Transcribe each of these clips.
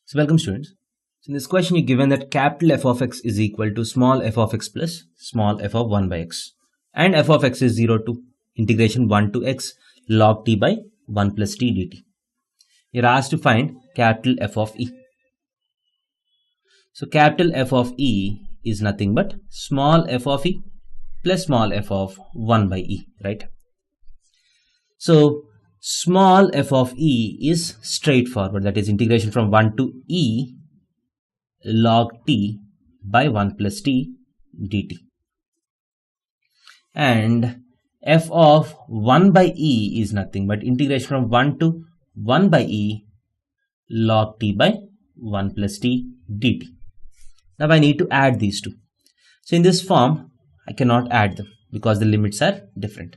So welcome students. So in this question you're given that capital F of x is equal to small f of x plus small f of 1 by x, and f of x is 0 to integration 1 to x log t by 1 plus t dt. You're asked to find capital F of e. So capital F of e is nothing but small f of e plus small f of 1 by e, right? So small f of e is straightforward, that is integration from 1 to e log t by 1 plus t dt. And f of 1 by e is nothing but integration from 1 to 1 by e log t by 1 plus t dt. Now I need to add these two. So in this form, I cannot add them because the limits are different.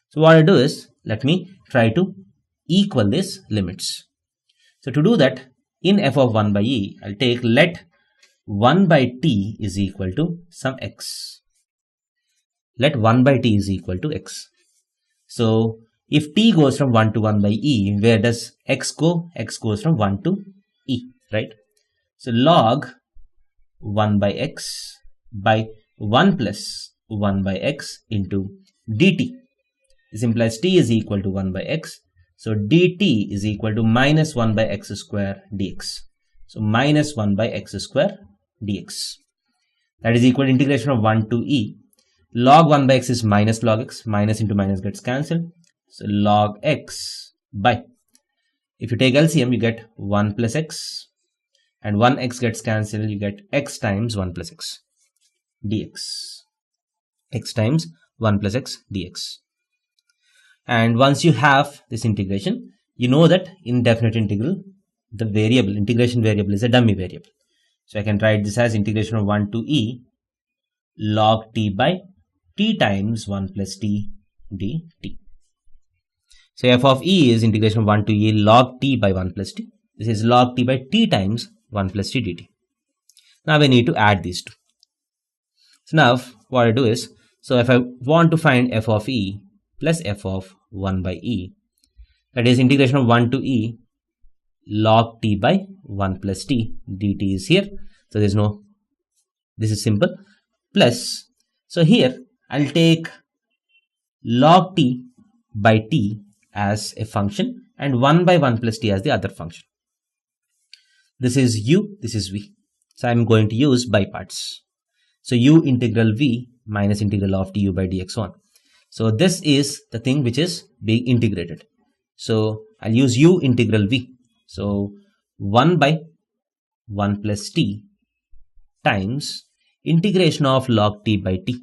So what I do is, let me try to equal these limits. So to do that, in f of 1 by e, I'll take let 1 by t is equal to some x. Let 1 by t is equal to x. So if t goes from 1 to 1 by e, where does x go? X goes from 1 to e, right? So log 1 by x by 1 plus 1 by x into dt. This implies t is equal to 1 by x. So dt is equal to minus 1 by x square dx. So minus 1 by x square dx. That is equal to integration of 1 to e. Log 1 by x is minus log x. Minus into minus gets cancelled. So log x by, if you take LCM, you get 1 plus x. And 1x gets cancelled, you get x times 1 plus x dx. X times 1 plus x dx. And once you have this integration, you know that in definite integral, the variable, integration variable is a dummy variable. So I can write this as integration of 1 to e log t by t times 1 plus t dt. So f of e is integration of 1 to e log t by 1 plus t. This is log t by t times 1 plus t dt. Now we need to add these two. So now what I do is, so if I want to find f of e plus f of 1 by e, that is integration of 1 to e log t by 1 plus t dt is here. So there's no, this is simple, plus, so here I'll take log t by t as a function and 1 by 1 plus t as the other function. This is u, this is v. So I'm going to use by parts. So u integral v minus integral of du by dx1. So this is the thing which is being integrated. So I'll use u integral v. So 1 by 1 plus t times integration of log t by t.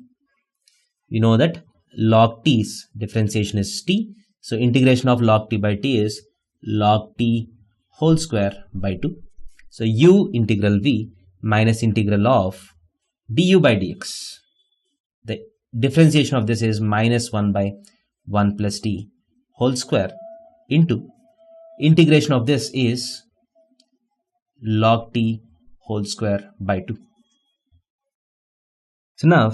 You know that log t's differentiation is t. So integration of log t by t is log t whole square by 2. So u integral v minus integral of du by dx. The differentiation of this is minus 1 by 1 plus t whole square into integration of this is log t whole square by 2. So now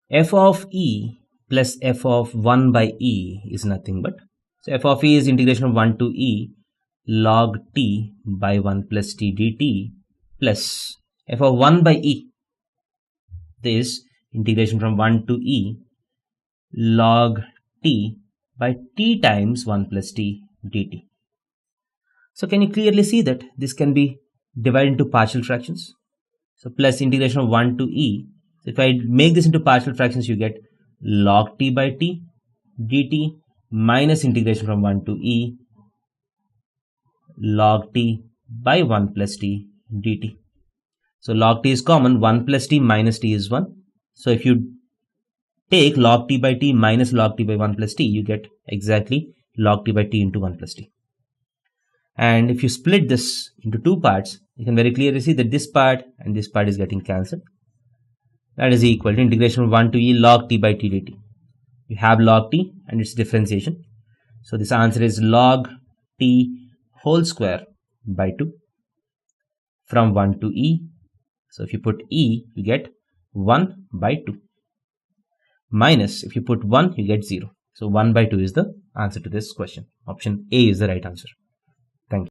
f of e plus f of 1 by e is nothing but, so f of e is integration of 1 to e log t by 1 plus t dt plus f of 1 by e, this integration from 1 to e log t by t times 1 plus t dt. So can you clearly see that this can be divided into partial fractions? So plus integration of 1 to e. So if I make this into partial fractions, you get log t by t dt minus integration from 1 to e log t by 1 plus t dt. So log t is common, 1 plus t minus t is 1. So if you take log t by t minus log t by 1 plus t, you get exactly log t by t into 1 plus t. And if you split this into two parts, you can very clearly see that this part and this part is getting cancelled. That is equal to integration of 1 to e log t by t dt. You have log t and its differentiation. So this answer is log t whole square by 2 from 1 to e. So if you put e, you get 1 by 2 minus, if you put 1, you get 0. So 1 by 2 is the answer to this question. Option A is the right answer.